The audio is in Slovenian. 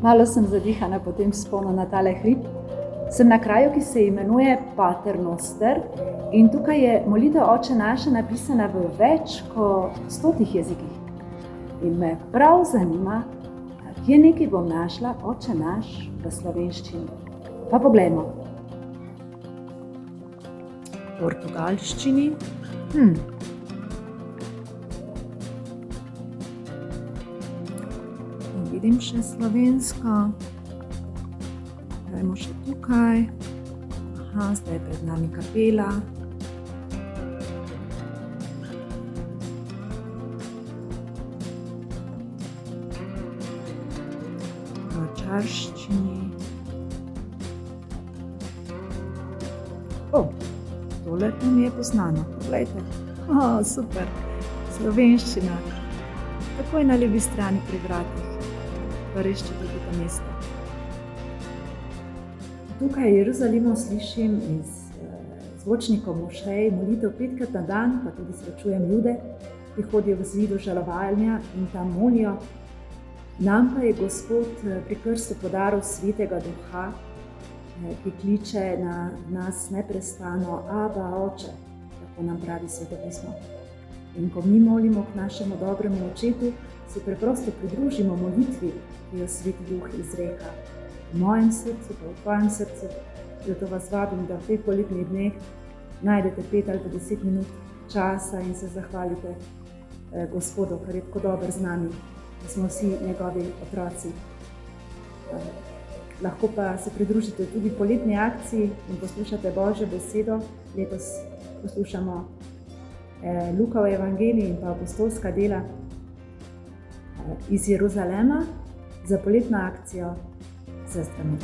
Malo sem zadihana po tem vzponu na tale hrib. Sem na kraju, ki se imenuje Pater Noster in tukaj je molitev Oče naše napisana v več kot 100 jezikih. In me prav zanima, kje nekaj bom našla Oče naš v slovenščini. Pa poglejmo. V portugalščini. Vidim še slovensko. Dajmo še tukaj. Aha, zdaj je pred nami kapela. V madžarščini. Tole mi je poznano. Poglejte. Super. Slovenščina. Takoj na levi strani pri vratih. Pa res čudovito mesto. Tukaj v Jeruzalemu slišim iz zvočnikov mošej molitev 5-krat na dan, pa tudi srečujem Jude, ki hodijo v zidu žalovalnja in tam molijo. Nam pa je Gospod pri krstu podaril Svetega Duha, ki kliče na nas neprestano Aba, Oče, tako nam pravi Sveto pismo. In ko mi molimo k našemu dobremu Očetu, se preprosto pridružimo molitvi, ki jo Sveti Duh izreka v mojem srcu, pa v tvojem srcu. Zato vas vabim, da v teh poletnih dneh najdete 5 ali 10 minut časa in se zahvalite Gospodu, ker je tako dober z nami, da smo vsi njegovi otroci. Lahko pa se pridružite tudi poletni akciji in poslušate Božjo besedo. Letos poslušamo Lukov evangelij in pa apostolska dela iz Jeruzalema za poletno akcijo Sestrami.